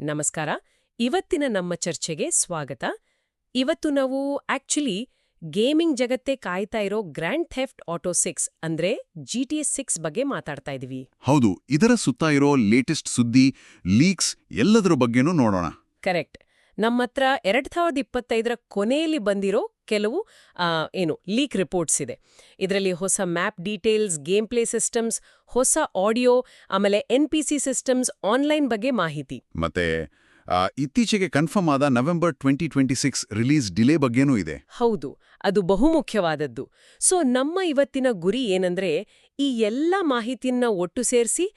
ನಮಸ್ಕಾರ. ಇವತ್ತಿನ ನಮ್ಮ ಚರ್ಚೆಗೆ ಸ್ವಾಗತ. ಇವತ್ತು ನಾವು ಆಕ್ಚುಲಿ ಗೇಮಿಂಗ್ ಜಗತ್ತೇ ಕಾಯ್ತಾ ಇರೋ ಗ್ರ್ಯಾಂಡ್ ಥೆಫ್ಟ್ ಆಟೋ 6 ಅಂದ್ರೆ GTA 6 ಬಗ್ಗೆ ಮಾತಾಡ್ತಾ ಇದೀವಿ. ಹೌದು, ಇದರ ಸುತ್ತ ಇರೋ ಲೇಟೆಸ್ಟ್ ಸುದ್ದಿ, ಲೀಕ್ಸ್ ಎಲ್ಲದರ ಬಗ್ಗೆನೂ ನೋಡೋಣ. ಕರೆಕ್ಟ್. ನಮ್ಮತ್ರ 2025ರ ಕೊನೆಯಲ್ಲಿ ಬಂದಿರೋ ಕೆಲವು ಲೀಕ್ ರಿಪೋರ್ಟ್ಸ್ ಇದೆ. ಇದರಲ್ಲಿ ಹೊಸ map details, game play systems, ಹೊಸ ಆಡಿಯೋ, ಆಮೇಲೆ NPC ಸಿಸ್ಟಮ್ಸ್, ಆನ್ಲೈನ್ ಬಗ್ಗೆ ಮಾಹಿತಿ. ಮತ್ತೆ ಇತ್ತೀಚೆಗೆ ಕನ್ಫರ್ಮ್ ಆದ ನವೆಂಬರ್ 2026 ರಿಲೀಸ್ ಡಿಲೇ ಬಗ್ಗೆನೂ ಇದೆ. ಹೌದು, ಅದು ಬಹುಮುಖ್ಯವಾದದ್ದು. ಸೊ ನಮ್ಮ ಇವತ್ತಿನ ಗುರಿ ಏನಂದ್ರೆ ಈ ಎಲ್ಲ ಮಾಹಿತಿಯನ್ನ ಒಟ್ಟು ಸೇರಿಸಿ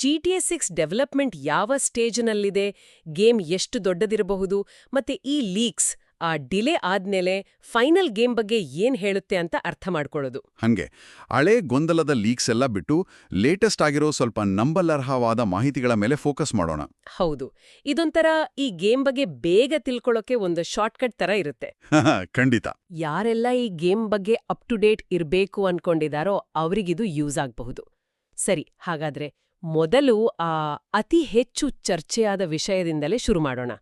GTA 6 ಡೆವಲಪ್ಮೆಂಟ್ ಯಾವ ಸ್ಟೇಜ್ನಲ್ಲಿದೆ, ಗೇಮ್ ಎಷ್ಟು ದೊಡ್ಡದಿರಬಹುದು, ಮತ್ತೆ ಈ ಲೀಕ್ಸ್ ಆ ಡಿಲೇ ಆದ್ಮೇಲೆ ಫೈನಲ್ ಗೇಮ್ ಬಗ್ಗೆ ಏನ್ ಹೇಳುತ್ತೆ ಅಂತ ಅರ್ಥ ಮಾಡ್ಕೊಳ್ಳೋದು. ಹಂಗೆ ಹಳೆ ಗೊಂದಲದ ಲೀಕ್ಸ್ ಎಲ್ಲ ಬಿಟ್ಟು ಲೇಟೆಸ್ಟ್ ಆಗಿರೋ ಸ್ವಲ್ಪ ನಂಬಲರ್ಹವಾದ ಮಾಹಿತಿಗಳ ಮೇಲೆ ಫೋಕಸ್ ಮಾಡೋಣ. ಹೌದು, ಇದೊಂಥರ ಈ ಗೇಮ್ ಬಗ್ಗೆ ಬೇಗ ತಿಳ್ಕೊಳ್ಳೋಕೆ ಒಂದು ಶಾರ್ಟ್ಕಟ್ ತರ ಇರುತ್ತೆ. ಖಂಡಿತ. ಯಾರೆಲ್ಲ ಈ ಗೇಮ್ ಬಗ್ಗೆ ಅಪ್ ಟು ಡೇಟ್ ಇರ್ಬೇಕು ಅನ್ಕೊಂಡಿದಾರೋ ಅವರಿಗಿದು ಯೂಸ್ ಆಗಬಹುದು. ಸರಿ, ಹಾಗಾದ್ರೆ ಮೊದಲು ಅತಿ ಹೆಚ್ಚು ಚರ್ಚೆಯಾದ ವಿಷಯದಿಂದಲೇ ಶುರು ಮಾಡೋಣ.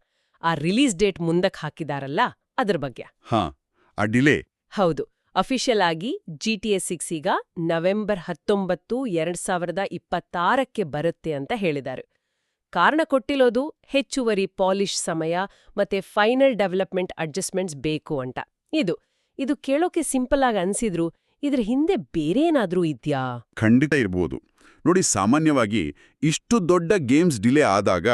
ಆ ರಿಲೀಸ್ ಡೇಟ್ ಮುಂದಕ್ಕೆ ಹಾಕಿದಾರಲ್ಲ ಅದ್ರ ಬಗ್ಗೆ. ಆ ಡಿಲೇ. ಹೌದು, ಅಫಿಷಿಯಲ್ ಆಗಿ GTA 6 ಈಗ ನವೆಂಬರ್ 19, 2026ಕ್ಕೆ ಬರುತ್ತೆ ಅಂತ ಹೇಳಿದ್ದಾರೆ. ಕಾರಣ ಕೊಟ್ಟಿರೋದು ಹೆಚ್ಚುವರಿ ಪಾಲಿಶ್ ಸಮಯ ಮತ್ತೆ ಫೈನಲ್ ಡೆವಲಪ್ಮೆಂಟ್ ಅಡ್ಜಸ್ಟ್ಮೆಂಟ್ಸ್ ಬೇಕು ಅಂತ. ಇದು ಕೇಳೋಕೆ ಸಿಂಪಲ್ ಆಗಿ ಅನ್ಸಿದ್ರು ಇದ್ರ ಹಿಂದೆ ಬೇರೆ ಏನಾದ್ರೂ ಇದ್ಯಾ? ಖಂಡಿತ ಇರ್ಬೋದು. ನೋಡಿ, ಸಾಮಾನ್ಯವಾಗಿ ಇಷ್ಟು ದೊಡ್ಡ ಗೇಮ್ಸ್ ಡಿಲೇ ಆದಾಗ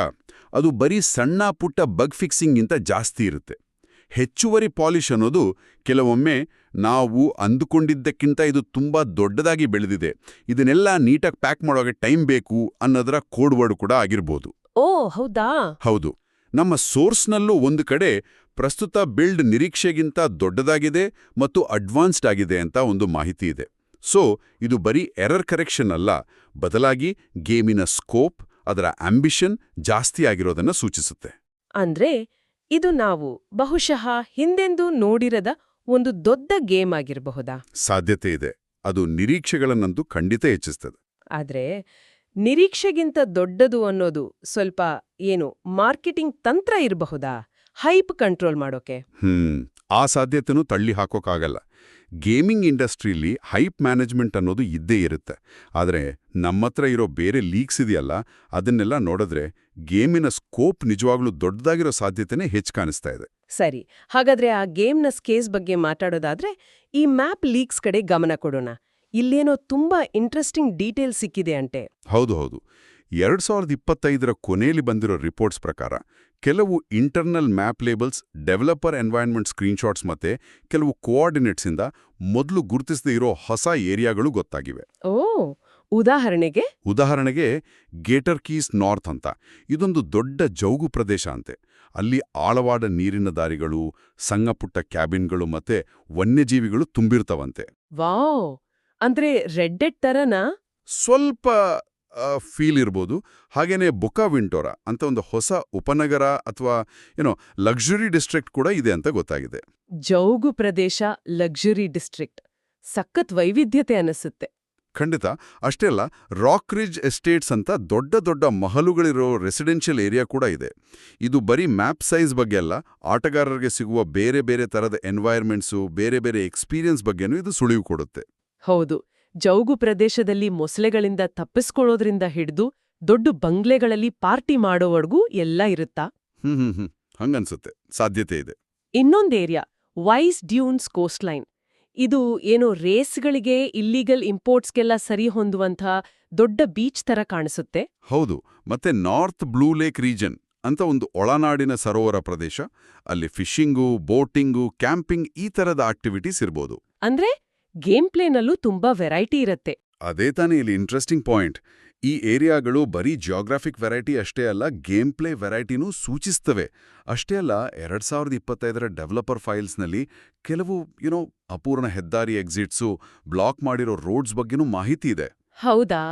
ಅದು ಬರೀ ಸಣ್ಣ ಪುಟ್ಟ ಬಗ್ ಫಿಕ್ಸಿಂಗ್ಗಿಂತ ಜಾಸ್ತಿ ಇರುತ್ತೆ. ಹೆಚ್ಚುವರಿ ಪಾಲಿಶ್ ಅನ್ನೋದು ಕೆಲವೊಮ್ಮೆ ನಾವು ಅಂದುಕೊಂಡಿದ್ದಕ್ಕಿಂತ ಇದು ತುಂಬಾ ದೊಡ್ಡದಾಗಿ ಬೆಳೆದಿದೆ, ಇದನ್ನೆಲ್ಲ ನೀಟಾಗಿ ಪ್ಯಾಕ್ ಮಾಡೋಕೆ ಟೈಮ್ ಬೇಕು ಅನ್ನೋದರ ಕೋಡ್ ವರ್ಡ್ ಕೂಡ ಆಗಿರ್ಬೋದು. ಓ ಹೌದಾ? ಹೌದು. ನಮ್ಮ ಸೋರ್ಸ್ನಲ್ಲೂ ಒಂದು ಕಡೆ ಪ್ರಸ್ತುತ ಬಿಲ್ಡ್ ನಿರೀಕ್ಷೆಗಿಂತ ದೊಡ್ಡದಾಗಿದೆ ಮತ್ತು ಅಡ್ವಾನ್ಸ್ಡ್ ಆಗಿದೆ ಅಂತ ಒಂದು ಮಾಹಿತಿ ಇದೆ. ಸೊ ಇದು ಬರೀ ಎರರ್ ಕರೆಕ್ಷನ್ ಅಲ್ಲ, ಬದಲಾಗಿ ಗೇಮಿನ ಸ್ಕೋಪ್, ಅದರ ಆಂಬಿಷನ್ ಜಾಸ್ತಿ ಆಗಿರೋದನ್ನ ಸೂಚಿಸುತ್ತೆ. ಅಂದ್ರೆ ಇದು ನಾವು ಬಹುಶಃ ಹಿಂದೆಂದೂ ನೋಡಿರದ ಒಂದು ದೊಡ್ಡ ಗೇಮ್ ಆಗಿರಬಹುದಾ? ಸಾಧ್ಯತೆ ಇದೆ. ಅದು ನಿರೀಕ್ಷೆಗಳನ್ನಂತೂ ಖಂಡಿತ ಹೆಚ್ಚಿಸ್ತದೆ. ಆದ್ರೆ ನಿರೀಕ್ಷೆಗಿಂತ ದೊಡ್ಡದು ಅನ್ನೋದು ಸ್ವಲ್ಪ ಮಾರ್ಕೆಟಿಂಗ್ ತಂತ್ರ ಇರಬಹುದಾ, ಹೈಪ್ ಕಂಟ್ರೋಲ್ ಮಾಡೋಕೆ? ಆ ಸಾಧ್ಯತೆನೂ ತಳ್ಳಿ ಹಾಕೋಕ್ಕಾಗಲ್ಲ. ಗೇಮಿಂಗ್ ಇಂಡಸ್ಟ್ರಿಲಿ ಹೈಪ್ ಮ್ಯಾನೇಜ್ಮೆಂಟ್ ಅನ್ನೋದು ಇದ್ದೇ ಇರುತ್ತೆ. ಆದರೆ ನಮ್ಮತ್ರ ಇರೋ ಬೇರೆ ಲೀಕ್ಸ್ ಇದೆಯಲ್ಲ, ಅದನ್ನೆಲ್ಲ ನೋಡಿದ್ರೆ ಗೇಮಿನ ಸ್ಕೋಪ್ ನಿಜವಾಗ್ಲೂ ದೊಡ್ಡದಾಗಿರೋ ಸಾಧ್ಯತೆನೇ ಹೆಚ್ಚು ಕಾಣಿಸ್ತಾ ಇದೆ. ಸರಿ, ಹಾಗಾದ್ರೆ ಆ ಗೇಮ್ನ ಸ್ಕೇಸ್ ಬಗ್ಗೆ ಮಾತಾಡೋದಾದ್ರೆ ಈ ಮ್ಯಾಪ್ ಲೀಕ್ಸ್ ಕಡೆ ಗಮನ ಕೊಡೋಣ. ಇಲ್ಲೇನೋ ತುಂಬಾ ಇಂಟ್ರೆಸ್ಟಿಂಗ್ ಡೀಟೇಲ್ ಸಿಕ್ಕಿದೆ ಅಂತೆ. ಹೌದು. 2025ರ ಕೊನೆಯಲ್ಲಿ ಬಂದಿರೋ ರಿಪೋರ್ಟ್ಸ್ ಪ್ರಕಾರ ಕೆಲವು internal map labels, developer environment screenshots ಮತ್ತೆ ಕೆಲವು ಕೋಆರ್ಡಿನೇಟ್ಸಿಂದ ಮೊದಲು ಗುರುತಿಸದೇ ಇರೋ ಹೊಸ ಏರಿಯಾಗಳು ಗೊತ್ತಾಗಿವೆ. ಉದಾಹರಣೆಗೆ ಗೇಟರ್ ಕೀಸ್ ನಾರ್ತ್ ಅಂತ. ಇದೊಂದು ದೊಡ್ಡ ಜೌಗು ಪ್ರದೇಶ ಅಂತೆ. ಅಲ್ಲಿ ಆಳವಾದ ನೀರಿನ ದಾರಿಗಳು, ಸಣ್ಣಪುಟ್ಟ ಕ್ಯಾಬಿನ್ಗಳು ಮತ್ತೆ ವನ್ಯಜೀವಿಗಳು ತುಂಬಿರ್ತವಂತೆ. ವಾವ್, ಅಂದ್ರೆ ರೆಡ್ ಡೆಡ್ ತರನಾ? ಸ್ವಲ್ಪ ಫೀಲ್ ಇರ್ಬೋದು. ಹಾಗೇನೆ ಬೊಕಾವಿಂಟೋರಾ ಅಂತ ಒಂದು ಹೊಸ ಉಪನಗರ ಅಥವಾ ಲಕ್ಸುರಿ ಡಿಸ್ಟ್ರಿಕ್ಟ್ ಕೂಡ ಇದೆ ಅಂತ ಗೊತ್ತಾಗಿದೆ. ಜೌಗು ಪ್ರದೇಶ, ಲಕ್ಸುರಿ ಡಿಸ್ಟ್ರಿಕ್ಟ್, ಸಖತ್ ವೈವಿಧ್ಯತೆ ಅನಿಸುತ್ತೆ. ಖಂಡಿತ. ಅಷ್ಟೇ ಅಲ್ಲ, ರಾಕ್ ರಿಡ್ಜ್ ಎಸ್ಟೇಟ್ಸ್ ಅಂತ ದೊಡ್ಡ ದೊಡ್ಡ ಮಹಲುಗಳಿರೋ ರೆಸಿಡೆನ್ಷಿಯಲ್ ಏರಿಯಾ ಕೂಡ ಇದೆ. ಇದು ಬರೀ ಮ್ಯಾಪ್ ಸೈಜ್ ಬಗ್ಗೆ ಅಲ್ಲ, ಆಟಗಾರರಿಗೆ ಸಿಗುವ ಬೇರೆ ಬೇರೆ ತರದ ಎನ್ವೈರ್ಮೆಂಟ್ಸು, ಬೇರೆ ಬೇರೆ ಎಕ್ಸ್ಪೀರಿಯನ್ಸ್ ಬಗ್ಗೆನೂ ಇದು ಸುಳಿವು ಕೊಡುತ್ತೆ. ಹೌದು, ಜೌಗು ಪ್ರದೇಶದಲ್ಲಿ ಮೊಸಳೆಗಳಿಂದ ತಪ್ಪಿಸ್ಕೊಳ್ಳೋದ್ರಿಂದ ಹಿಡಿದು ದೊಡ್ಡ ಬಂಗ್ಲೆಗಳಲ್ಲಿ ಪಾರ್ಟಿ ಮಾಡೋವರೆಗೂ ಎಲ್ಲ ಇರುತ್ತಾ? ಹಂಗನ್ಸುತ್ತೆ. ಸಾಧ್ಯತೆ ಇದೆ. ಇನ್ನೊಂದು ಏರಿಯಾ, ವೈಸ್ ಡ್ಯೂನ್ಸ್ ಕೋಸ್ಟ್ಲೈನ್. ಇದು ರೇಸ್ಗಳಿಗೆ, ಇಲ್ಲಿಗಲ್ ಇಂಪೋರ್ಟ್ಸ್ಗೆಲ್ಲ ಸರಿ ಹೊಂದುವಂಥ ದೊಡ್ಡ ಬೀಚ್ ತರ ಕಾಣಿಸುತ್ತೆ. ಹೌದು. ಮತ್ತೆ ನಾರ್ತ್ ಬ್ಲೂ ಲೇಕ್ ರೀಜನ್ ಅಂತ ಒಂದು ಒಳನಾಡಿನ ಸರೋವರ ಪ್ರದೇಶ. ಅಲ್ಲಿ ಫಿಶಿಂಗು, ಬೋಟಿಂಗು, ಕ್ಯಾಂಪಿಂಗ್ ಈ ತರದ ಆಕ್ಟಿವಿಟೀಸ್ ಇರ್ಬೋದು. ಅಂದ್ರೆ ಗೇಮ್ ಪ್ಲೇನಲ್ಲೂ ತುಂಬಾ ವೆರೈಟಿ ಇರತ್ತೆ. ಅದೇ ತಾನೇ ಇಲ್ಲಿ ಇಂಟ್ರೆಸ್ಟಿಂಗ್ ಪಾಯಿಂಟ್. ಈ ಏರಿಯಾಗಳು ಬರೀ ಜಿಯೋಗ್ರಾಫಿಕ್ ವೆರೈಟಿ ಅಷ್ಟೇ ಅಲ್ಲ, ಗೇಮ್ ಪ್ಲೇ ವೆರೈಟಿನೂ ಸೂಚಿಸ್ತವೆ. ಅಷ್ಟೇ ಅಲ್ಲ, 2025ರ ಡೆವಲಪರ್ ಫೈಲ್ಸ್ನಲ್ಲಿ ಕೆಲವು ಅಪೂರ್ಣ ಹೆದ್ದಾರಿ ಎಕ್ಸಿಟ್ಸು, ಬ್ಲಾಕ್ ಮಾಡಿರೋ ರೋಡ್ಸ್ ಬಗ್ಗೆನೂ ಮಾಹಿತಿ ಇದೆ. ಹೌದಾ?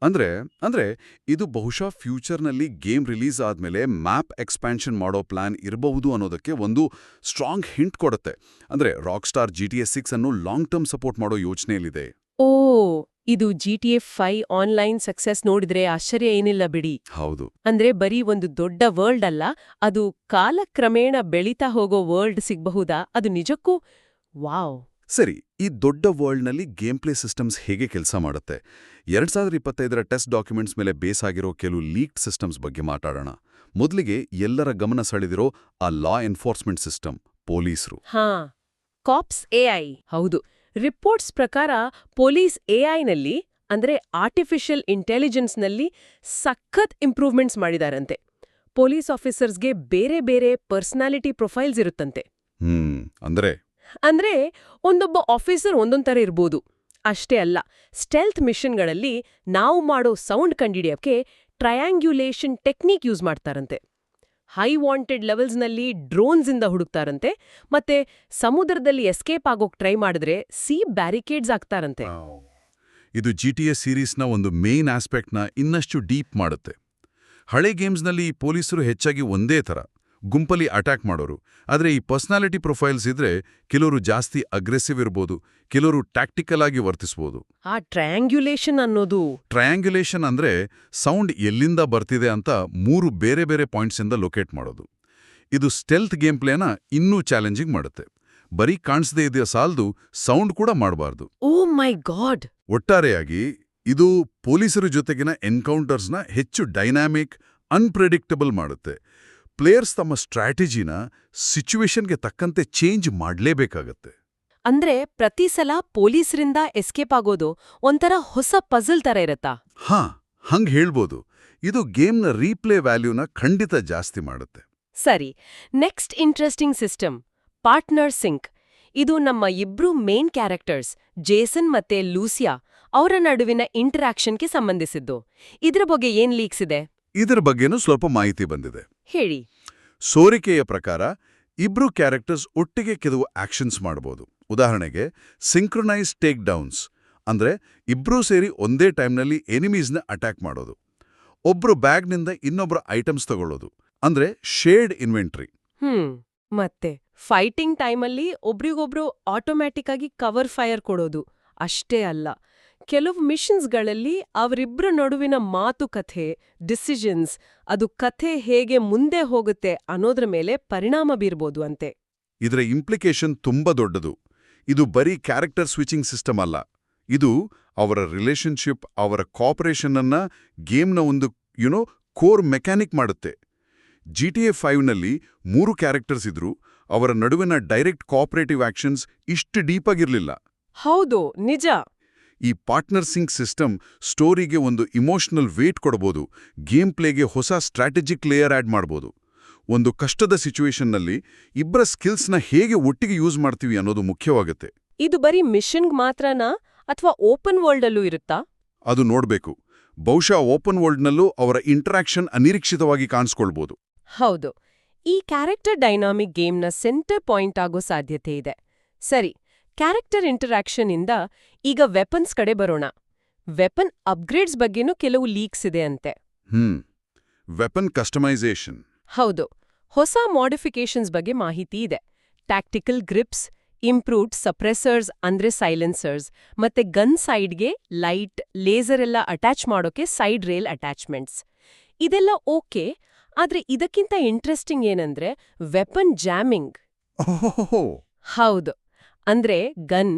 ಅಂದ್ರೆ ಇದು ಬಹುಶಃ ಫ್ಯೂಚರ್ನಲ್ಲಿ ಗೇಮ್ ರಿಲೀಸ್ ಆದ್ಮೇಲೆ ಮ್ಯಾಪ್ ಎಕ್ಸ್ಪ್ಯಾನ್ಷನ್ ಮಾಡೋ ಪ್ಲಾನ್ ಇರಬಹುದು ಅನ್ನೋದಕ್ಕೆ ಒಂದು ಸ್ಟ್ರಾಂಗ್ ಹಿಂಟ್ ಕೊಡುತ್ತೆ. ಅಂದ್ರೆ ರಾಕ್ ಸ್ಟಾರ್ GTA 6 ಅನ್ನು ಲಾಂಗ್ ಟರ್ಮ್ ಸಪೋರ್ಟ್ ಮಾಡೋ ಯೋಚನೆಯಲ್ಲಿದೆ. ಓ, ಇದು GTA 5 ಆನ್ಲೈನ್ ಸಕ್ಸೆಸ್ ನೋಡಿದ್ರೆ ಆಶ್ಚರ್ಯ ಏನಿಲ್ಲ ಬಿಡಿ. ಹೌದು. ಅಂದ್ರೆ ಬರೀ ಒಂದು ದೊಡ್ಡ ವರ್ಲ್ಡ್ ಅಲ್ಲ, ಅದು ಕಾಲಕ್ರಮೇಣ ಬೆಳೀತಾ ಹೋಗೋ ವರ್ಲ್ಡ್ ಸಿಗ್ಬಹುದಾ? ಅದು ನಿಜಕ್ಕೂ ವಾವ್. ಸರಿ, ಈ ದೊಡ್ಡ ವರ್ಲ್ಡ್ನಲ್ಲಿ ಗೇಮ್ ಪ್ಲೇ ಸಿಸ್ಟಮ್ಸ್ ಹೇಗೆ ಕೆಲಸ ಮಾಡುತ್ತೆ? 2025ರ ಟೆಸ್ಟ್ ಡಾಕ್ಯುಮೆಂಟ್ಸ್ ಮೇಲೆ ಬೇಸ್ ಆಗಿರೋ ಕೆಲವು ಲೀಕ್ಡ್ ಸಿಸ್ಟಮ್ಸ್ ಬಗ್ಗೆ ಮಾತಾಡೋಣ. ಮೊದಲಿಗೆ ಎಲ್ಲರ ಗಮನ ಸೆಳೆದಿರೋ ಆ ಲಾ ಎನ್ಫೋರ್ಸ್ಮೆಂಟ್ ಸಿಸ್ಟಮ್, ಪೊಲೀಸರು. ಹಾ, ಕಾಪ್ಸ್ AI. ಹೌದು. ರಿಪೋರ್ಟ್ಸ್ ಪ್ರಕಾರ ಪೊಲೀಸ್ AIನಲ್ಲಿ ಅಂದ್ರೆ ಆರ್ಟಿಫಿಷಿಯಲ್ ಇಂಟೆಲಿಜೆನ್ಸ್ನಲ್ಲಿ ಸಖತ್ ಇಂಪ್ರೂವ್ಮೆಂಟ್ಸ್ ಮಾಡಿದಾರಂತೆ. ಪೊಲೀಸ್ ಆಫೀಸರ್ಸ್ಗೆ ಬೇರೆ ಬೇರೆ ಪರ್ಸನಾಲಿಟಿ ಪ್ರೊಫೈಲ್ಸ್ ಇರುತ್ತಂತೆ. ಅಂದ್ರೆ ಒಂದೊಬ್ಬ ಆಫೀಸರ್ ಒಂದೊಂದ್ ಥರ ಇರ್ಬೋದು. ಅಷ್ಟೇ ಅಲ್ಲ, ಸ್ಟೆಲ್ತ್ ಮಿಷನ್ಗಳಲ್ಲಿ ನಾವು ಮಾಡೋ ಸೌಂಡ್ ಕಂಡಿಡಿಯೋಕೆ ಟ್ರಯಾಂಗ್ಯುಲೇಷನ್ ಟೆಕ್ನಿಕ್ ಯೂಸ್ ಮಾಡ್ತಾರಂತೆ. ಹೈ ವಾಂಟೆಡ್ ಲೆವೆಲ್ಸ್ನಲ್ಲಿ ಡ್ರೋನ್ಸಿಂದ ಹುಡುಕ್ತಾರಂತೆ. ಮತ್ತೆ ಸಮುದ್ರದಲ್ಲಿ ಎಸ್ಕೇಪ್ ಆಗೋಕ್ ಟ್ರೈ ಮಾಡಿದ್ರೆ ಬ್ಯಾರಿಕೇಡ್ಸ್ ಆಗ್ತಾರಂತೆ. ಇದು GTA ಸೀರೀಸ್ನ ಒಂದು ಮೇನ್ ಆಸ್ಪೆಕ್ಟ್ನ ಇನ್ನಷ್ಟು ಡೀಪ್ ಮಾಡುತ್ತೆ. ಹಳೆ ಗೇಮ್ಸ್ನಲ್ಲಿ ಈ ಪೊಲೀಸರು ಹೆಚ್ಚಾಗಿ ಒಂದೇ ಥರ ಗುಂಪಲ್ಲಿ ಅಟ್ಯಾಕ್ ಮಾಡೋರು. ಆದರೆ ಈ ಪರ್ಸನಾಲಿಟಿ ಪ್ರೊಫೈಲ್ಸ್ ಇದ್ರೆ ಕೆಲವರು ಜಾಸ್ತಿ ಅಗ್ರೆಸಿವ್ ಇರ್ಬೋದು, ಕೆಲವರು ಟ್ಯಾಕ್ಟಿಕಲ್ ಆಗಿ ವರ್ತಿಸ್ಬೋದು. ಆ ಟ್ರಯಾಂಗ್ಯುಲೇಷನ್ ಅಂದ್ರೆ ಸೌಂಡ್ ಎಲ್ಲಿಂದ ಬರ್ತಿದೆ ಅಂತ 3 ಬೇರೆ ಬೇರೆ ಪಾಯಿಂಟ್ಸಿಂದ ಲೊಕೇಟ್ ಮಾಡೋದು. ಇದು ಸ್ಟೆಲ್ತ್ ಗೇಮ್ ಪ್ಲೇನ ಇನ್ನೂ ಚಾಲೆಂಜಿಂಗ್ ಮಾಡುತ್ತೆ. ಬರೀ ಕಾಣಿಸದೇ ಇದೆಯಾ ಸಾಲ್ದು, ಸೌಂಡ್ ಕೂಡ ಮಾಡಬಾರ್ದು. ಓ ಮೈ ಗಾಡ್. ಒಟ್ಟಾರೆಯಾಗಿ ಇದು ಪೊಲೀಸರ ಜೊತೆಗಿನ ಎನ್ಕೌಂಟರ್ಸ್ನ ಹೆಚ್ಚು ಡೈನಾಮಿಕ್, ಅನ್ಪ್ರೆಡಿಕ್ಟಬಲ್ ಮಾಡುತ್ತೆ. ಪ್ಲೇಯರ್ಸ್ ತಮ್ಮ ಸ್ಟ್ರಾಟಜಿನ ಸಿಚುವೇಶನ್ಗೆ ತಕ್ಕಂತೆ ಚೇಂಜ್ ಮಾಡಲೇಬೇಕಾಗತ್ತೆ. ಅಂದ್ರೆ ಪ್ರತಿ ಸಲ ಪೊಲೀಸರಿಂದ ಎಸ್ಕೇಪ್ ಆಗೋದು ಒಂಥರ ಹೊಸ ಪಜಲ್ ತರ ಇರತ್ತಾ? ಹಾ, ಹಂಗ್ ಹೇಳ್ಬೋದು. ಇದು ಗೇಮ್ನ ರೀಪ್ಲೇ ವ್ಯಾಲ್ಯೂನ ಖಂಡಿತ ಜಾಸ್ತಿ ಮಾಡುತ್ತೆ. ಸರಿ, next interesting system partner sync. ಇದು ನಮ್ಮ ಇಬ್ರು ಮೇನ್ ಕ್ಯಾರೆಕ್ಟರ್ಸ್ ಜೇಸನ್ ಮತ್ತೆ ಲೂಸಿಯಾ ಅವರ ನಡುವಿನ ಇಂಟರಾಕ್ಷನ್ಗೆ ಸಂಬಂಧಿಸಿದ್ದು. ಇದ್ರ ಬಗ್ಗೆ ಏನ್ ಲೀಕ್ಸ್ ಇದೆ? ಇದರ ಬಗ್ಗೆನೂ ಸ್ವಲ್ಪ ಮಾಹಿತಿ ಬಂದಿದೆ. ಹೇಳಿ. ಸೋರಿಕೆಯ ಪ್ರಕಾರ ಇಬ್ರು ಕ್ಯಾರೆಕ್ಟರ್ಸ್ ಒಟ್ಟಿಗೆ ಕೆಲವು ಆಕ್ಷನ್ಸ್ ಮಾಡಬಹುದು. ಉದಾಹರಣೆಗೆ ಸಿಂಕ್ರೊನೈಸ್ ಟೇಕ್ ಡೌನ್ಸ್ ಅಂದ್ರೆ ಇಬ್ರೂ ಸೇರಿ ಒಂದೇ ಟೈಮ್ನಲ್ಲಿ ಎನಿಮೀಸ್ನ ಅಟ್ಯಾಕ್ ಮಾಡೋದು. ಒಬ್ರು ಬ್ಯಾಗ್ನಿಂದ ಇನ್ನೊಬ್ರು ಐಟಮ್ಸ್ ತಗೊಳ್ಳೋದು ಅಂದ್ರೆ ಶೇರ್ಡ್ ಇನ್ವೆಂಟ್ರಿ. ಮತ್ತೆ ಫೈಟಿಂಗ್ ಟೈಮಲ್ಲಿ ಒಬ್ರಿಗೊಬ್ರು ಆಟೋಮ್ಯಾಟಿಕ್ ಆಗಿ ಕವರ್ ಫೈರ್ ಕೊಡೋದು. ಅಷ್ಟೇ ಅಲ್ಲ, ಕೆಲವು ಮಿಷನ್ಸ್ಗಳಲ್ಲಿ ಅವರಿಬ್ಬರ ನಡುವಿನ ಮಾತುಕತೆ, ಡಿಸಿಷನ್ಸ್, ಅದು ಕಥೆ ಹೇಗೆ ಮುಂದೆ ಹೋಗುತ್ತೆ ಅನ್ನೋದ್ರ ಮೇಲೆ ಪರಿಣಾಮ ಬೀರ್ಬೋದು ಅಂತೆ. ಇದರ ಇಂಪ್ಲಿಕೇಶನ್ ತುಂಬಾ ದೊಡ್ಡದು. ಇದು ಬರೀ ಕ್ಯಾರೆಕ್ಟರ್ ಸ್ವಿಚಿಂಗ್ ಸಿಸ್ಟಮ್ ಅಲ್ಲ, ಇದು ಅವರ ರಿಲೇಶನ್ಶಿಪ್, ಅವರ ಕೋಪರೇಷನ್ ಅನ್ನ ಗೇಮ್ನ ಒಂದು ಕೋರ್ ಮೆಕ್ಯಾನಿಕ್ ಮಾಡುತ್ತೆ. GTA 5ನಲ್ಲಿ 3 ಕ್ಯಾರೆಕ್ಟರ್ಸ್ ಇದ್ರು, ಅವರ ನಡುವಿನ ಡೈರೆಕ್ಟ್ ಕೋಆಪರೇಟಿವ್ ಆಕ್ಷನ್ಸ್ ಇಷ್ಟು ಡೀಪಾಗಿರ್ಲಿಲ್ಲ. ಹೌದು, ನಿಜ. ಈ ಪಾರ್ಟ್ನರ್ ಸಿಂಕ್ ಸಿಸ್ಟಮ್ ಸ್ಟೋರಿಗೆ ಒಂದು ಇಮೋಷನಲ್ ವೇಟ್ ಕೊಡಬಹುದು, ಗೇಮ್ ಪ್ಲೇಗೆ ಹೊಸ ಸ್ಟ್ರಾಟಜಿಕ್ ಲೇಯರ್ ಆಡ್ ಮಾಡಬಹುದು. ಒಂದು ಕಷ್ಟದ ಸಿಚುವೇಶನ್ನಲ್ಲಿ ಇಬ್ಬರ ಸ್ಕಿಲ್ಸ್ನ ಹೇಗೆ ಒಟ್ಟಿಗೆ ಯೂಸ್ ಮಾಡ್ತೀವಿ ಅನ್ನೋದು ಮುಖ್ಯವಾಗುತ್ತೆ. ಇದು ಬರೀ ಮಿಷನ್ಗ್ ಮಾತ್ರನಾ ಅಥವಾ ಓಪನ್ ವರ್ಲ್ಡ್ ಅಲ್ಲೂ ಇರುತ್ತಾ? ಅದು ನೋಡ್ಬೇಕು. ಬಹುಶಃ ಓಪನ್ ವರ್ಲ್ಡ್ನಲ್ಲೂ ಅವರ ಇಂಟರಾಕ್ಷನ್ ಅನಿರೀಕ್ಷಿತವಾಗಿ ಕಾಣಿಸ್ಕೊಳ್ಬೋದು. ಹೌದು, ಈ ಕ್ಯಾರೆಕ್ಟರ್ ಡೈನಾಮಿಕ್ ಗೇಮ್ನ ಸೆಂಟರ್ ಪಾಯಿಂಟ್ ಆಗೋ ಸಾಧ್ಯತೆ ಇದೆ. ಸರಿ, ಕ್ಯಾರೆಕ್ಟರ್ ಇಂಟರಾಕ್ಷನ್ ಇಂದ ಈಗ ವೆಪನ್ಸ್ ಕಡೆ ಬರೋಣ. ವೆಪನ್ ಅಪ್ಗ್ರೇಡ್ಸ್ ಬಗ್ಗೆನೂ ಕೆಲವು ಲೀಕ್ಸ್ ಇದೆ ಅಂತೆ. Weapon customization. ಹೌದು, ಹೊಸ ಮಾಡಿಫಿಕೇಶನ್ಸ್ ಬಗ್ಗೆ ಮಾಹಿತಿ ಇದೆ. ಟ್ಯಾಕ್ಟಿಕಲ್ ಗ್ರಿಪ್ಸ್, ಇಂಪ್ರೂವ್ಡ್ ಸಪ್ರೆಸರ್ಸ್ ಅಂದ್ರೆ ಸೈಲೆನ್ಸರ್ಸ್, ಮತ್ತೆ ಗನ್ ಸೈಡ್ಗೆ ಲೈಟ್, ಲೇಸರ್ ಎಲ್ಲ ಅಟ್ಯಾಚ್ ಮಾಡೋಕೆ ಸೈಡ್ ರೇಲ್ ಅಟ್ಯಾಚ್ಮೆಂಟ್ಸ್. ಇದೆಲ್ಲ ಓಕೆ, ಆದ್ರೆ ಇದಕ್ಕಿಂತ ಇಂಟ್ರೆಸ್ಟಿಂಗ್ ಏನಂದ್ರೆ ವೆಪನ್ ಜಾಮಿಂಗ್. ಹೌದು, ಅಂದ್ರೆ ಗನ್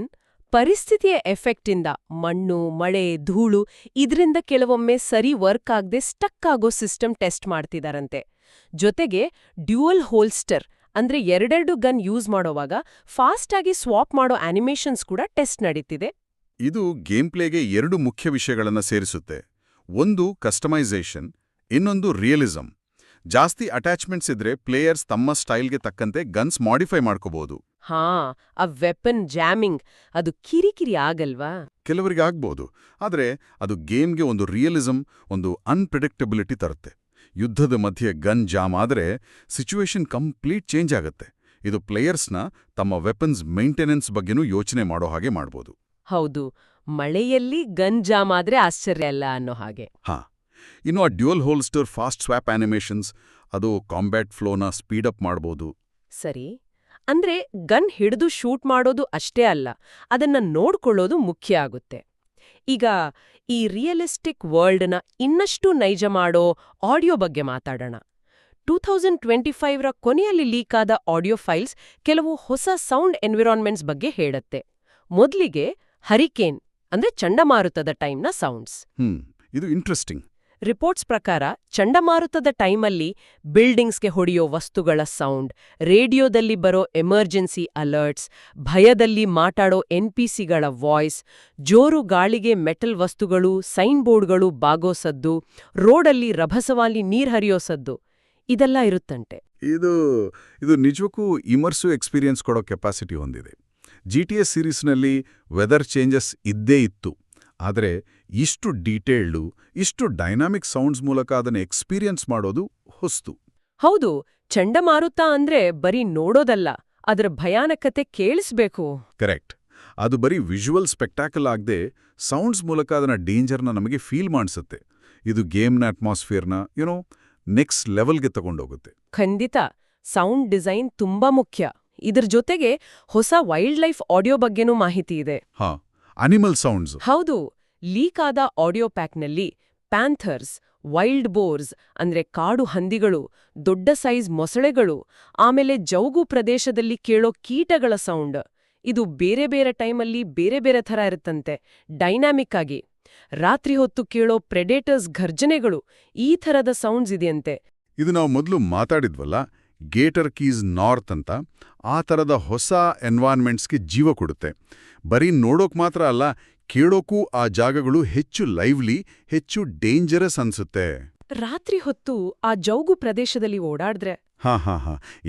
ಪರಿಸ್ಥಿತಿಯ ಎಫೆಕ್ಟಿಂದ ಮಣ್ಣು, ಮಳೆ, ಧೂಳು ಇದ್ರಿಂದ ಕೆಲವೊಮ್ಮೆ ಸರಿ ವರ್ಕ್ ಆಗದೆ ಸ್ಟಕ್ ಆಗೋ ಸಿಸ್ಟಮ್ ಟೆಸ್ಟ್ ಮಾಡ್ತಿದಾರಂತೆ. ಜೊತೆಗೆ ಡ್ಯುಯಲ್ ಹೋಲ್ಸ್ಟರ್ ಅಂದ್ರೆ ಎರಡೆರಡು ಗನ್ ಯೂಸ್ ಮಾಡೋವಾಗ ಫಾಸ್ಟ್ ಆಗಿ ಸ್ವಾಪ್ ಮಾಡೋ ಆನಿಮೇಷನ್ಸ್ ಕೂಡ ಟೆಸ್ಟ್ ನಡೀತಿದೆ. ಇದು ಗೇಮ್ ಪ್ಲೇಗೆ 2 ಮುಖ್ಯ ವಿಷಯಗಳನ್ನ ಸೇರಿಸುತ್ತೆ. ಒಂದು ಕಸ್ಟಮೈಸೇಷನ್, ಇನ್ನೊಂದು ರಿಯಲಿಸಂ. ಜಾಸ್ತಿ ಅಟ್ಯಾಚ್ಮೆಂಟ್ಸ್ ಇದ್ರೆ ಪ್ಲೇಯರ್ಸ್ ತಮ್ಮ ಸ್ಟೈಲ್ಗೆ ತಕ್ಕಂತೆ ಗನ್ಸ್ ಮಾಡಿಫೈ ಮಾಡ್ಕೋಬಹುದು. ಹಾ, ಆ ವೆಪನ್ ಜಾಮಿಂಗ್ ಅದು ಕಿರಿಕಿರಿ ಆಗಲ್ವಾ? ಕೆಲವರಿಗೆ ಆಗ್ಬೋದು, ಆದ್ರೆ ಅದು ಗೇಮ್ಗೆ ಒಂದು ರಿಯಲಿಸಂ, ಒಂದು ಅನ್ಪ್ರೆಡಿಕ್ಟಬಿಲಿಟಿ ತರುತ್ತೆ. ಯುದ್ಧದ ಮಧ್ಯೆ ಗನ್ ಜಾಮ್ ಆದ್ರೆ ಸಿಚುವೇಶನ್ ಕಂಪ್ಲೀಟ್ ಚೇಂಜ್ ಆಗುತ್ತೆ. ಇದು ಪ್ಲೇಯರ್ಸ್ನ ತಮ್ಮ ವೆಪನ್ಸ್ ಮೇಂಟೆನೆನ್ಸ್ ಬಗ್ಗೆನೂ ಯೋಚನೆ ಮಾಡೋ ಹಾಗೆ ಮಾಡ್ಬೋದು. ಹೌದು, ಮಳೆಯಲ್ಲಿ ಗನ್ ಜಾಮ್ ಆದ್ರೆ ಆಶ್ಚರ್ಯ ಅಲ್ಲ ಅನ್ನೋ ಹಾಗೆ. ಹಾ, ಇನ್ನು ಆ ಡ್ಯುಯಲ್ ಹೋಲ್ಸ್ಟರ್ ಫಾಸ್ಟ್ ಸ್ವಾಪ್ ಆನಿಮೇಷನ್ಸ್, ಅದು ಕಾಂಬ್ಯಾಟ್ ಫ್ಲೋನ ಸ್ಪೀಡಪ್ ಮಾಡ್ಬೋದು. ಸರಿ, ಅಂದ್ರೆ ಗನ್ ಹಿಡಿದು ಶೂಟ್ ಮಾಡೋದು ಅಷ್ಟೇ ಅಲ್ಲ, ಅದನ್ನ ನೋಡ್ಕೊಳ್ಳೋದು ಮುಖ್ಯ ಆಗುತ್ತೆ. ಈಗ ಈ ರಿಯಲಿಸ್ಟಿಕ್ ವರ್ಲ್ಡ್ನ ಇನ್ನಷ್ಟು ನೈಜ ಮಾಡೋ ಆಡಿಯೋ ಬಗ್ಗೆ ಮಾತಾಡೋಣ. 2025ರ ಕೊನೆಯಲ್ಲಿ ಲೀಕ್ ಆದ ಆಡಿಯೋ ಫೈಲ್ಸ್ ಕೆಲವು ಹೊಸ ಸೌಂಡ್ ಎನ್ವಿರಾನ್ಮೆಂಟ್ಸ್ ಬಗ್ಗೆ ಹೇಳುತ್ತೆ. ಮೊದಲಿಗೆ ಹರಿಕೇನ್ ಅಂದ್ರೆ ಚಂಡಮಾರುತದ ಟೈಮ್ನ ಸೌಂಡ್ಸ್. ಇದು ಇಂಟ್ರೆಸ್ಟಿಂಗ್. ರಿಪೋರ್ಟ್ಸ್ ಪ್ರಕಾರ ಚಂಡಮಾರುತದ ಟೈಮಲ್ಲಿ ಬಿಲ್ಡಿಂಗ್ಸ್ಗೆ ಹೊಡೆಯೋ ವಸ್ತುಗಳ ಸೌಂಡ್, ರೇಡಿಯೋದಲ್ಲಿ ಬರೋ ಎಮರ್ಜೆನ್ಸಿ ಅಲರ್ಟ್ಸ್, ಭಯದಲ್ಲಿ ಮಾತಾಡೋ NPCಗಳ ವಾಯ್ಸ್, ಜೋರು ಗಾಳಿಗೆ ಮೆಟಲ್ ವಸ್ತುಗಳು, ಸೈನ್ ಬೋರ್ಡ್ಗಳು ಬಾಗೋ ಸದ್ದು, ರೋಡಲ್ಲಿ ರಭಸವಾಗಿ ನೀರ್ ಹರಿಯೋ ಸದ್ದು ಇದೆಲ್ಲ ಇರುತ್ತಂತೆ. ಇದು ನಿಜಕ್ಕೂ ಇಮರ್ಸಿವ್ ಎಕ್ಸ್ಪೀರಿಯನ್ಸ್ ಕೊಡೋ ಕೆಪಾಸಿಟಿ ಹೊಂದಿದೆ. GTA ಸೀರೀಸ್ನಲ್ಲಿ ವೆದರ್ ಚೇಂಜಸ್ ಇದ್ದೇ ಇತ್ತು, ಆದರೆ ಇಷ್ಟು ಡೀಟೇಲ್ಡು, ಇಷ್ಟು ಡೈನಾಮಿಕ್ ಸೌಂಡ್ಸ್ ಮೂಲಕ ಅದನ್ನು ಎಕ್ಸ್ಪೀರಿಯನ್ಸ್ ಮಾಡೋದು ಹೊಸ್ತು. ಹೌದು, ಚಂಡಮಾರುತ ಅಂದ್ರೆ ಬರೀ ನೋಡೋದಲ್ಲ, ಅದರ ಭಯಾನಕತೆ ಕೇಳಿಸ್ಬೇಕು. ಕರೆಕ್ಟ್. ಅದು ಬರೀ ವಿಜುವಲ್ ಸ್ಪೆಕ್ಟಾಕಲ್ ಆಗದೆ ಸೌಂಡ್ಸ್ ಮೂಲಕ ಅದನ್ನ ಡೇಂಜರ್ನ ನಮಗೆ ಫೀಲ್ ಮಾಡಿಸುತ್ತೆ. ಇದು ಗೇಮ್ನ ಅಟ್ಮಾಸ್ಫಿಯರ್ನ ನೆಕ್ಸ್ಟ್ ಲೆವೆಲ್ಗೆ ತಗೊಂಡೋಗುತ್ತೆ. ಖಂಡಿತ. ಸೌಂಡ್ ಡಿಸೈನ್ ತುಂಬಾ ಮುಖ್ಯ. ಇದ್ರ ಜೊತೆಗೆ ಹೊಸ ವೈಲ್ಡ್ ಲೈಫ್ ಆಡಿಯೋ ಬಗ್ಗೆನೂ ಮಾಹಿತಿ ಇದೆ. Animal sounds. ಹೌದು, ಲೀಕ್ ಆದ ಆಡಿಯೋ ಪ್ಯಾಕ್ನಲ್ಲಿ ಪ್ಯಾಂಥರ್ಸ್, ವೈಲ್ಡ್ ಬೋರ್ಸ್ ಅಂದ್ರೆ ಕಾಡು ಹಂದಿಗಳು, ದೊಡ್ಡ ಸೈಜ್ ಮೊಸಳೆಗಳು, ಆಮೇಲೆ ಜೌಗು ಪ್ರದೇಶದಲ್ಲಿ ಕೇಳೋ ಕೀಟಗಳ ಸೌಂಡ್, ಇದು ಬೇರೆ ಬೇರೆ ಟೈಮಲ್ಲಿ ಬೇರೆ ಬೇರೆ ಥರ ಇರುತ್ತಂತೆ, ಡೈನಾಮಿಕ್ ಆಗಿ. ರಾತ್ರಿ ಹೊತ್ತು ಕೇಳೋ ಪ್ರೆಡೇಟರ್ಸ್ ಘರ್ಜನೆಗಳು, ಈ ಥರದ ಸೌಂಡ್ಸ್ ಇದೆಯಂತೆ. ಇದು ನಾವು ಮೊದಲು ಮಾತಾಡಿದ್ವಲ್ಲ, ಗೇಟರ್ ಕೀಸ್ ನಾರ್ತ್ ಅಂತ, ಆ ಥರದ ಹೊಸ ಎನ್ವಾನ್ಮೆಂಟ್ಸ್ಗೆ ಜೀವ ಕೊಡುತ್ತೆ. ಬರೀ ನೋಡೋಕ್ ಮಾತ್ರ ಅಲ್ಲ, ಕೇಳೋಕೂ ಆ ಜಾಗಗಳು ಹೆಚ್ಚು ಲೈವ್ಲಿ, ಹೆಚ್ಚು ಡೇಂಜರಸ್ ಅನ್ಸುತ್ತೆ. ರಾತ್ರಿ ಹೊತ್ತು ಆ ಜೌಗು ಪ್ರದೇಶದಲ್ಲಿ ಓಡಾಡಿದ್ರೆ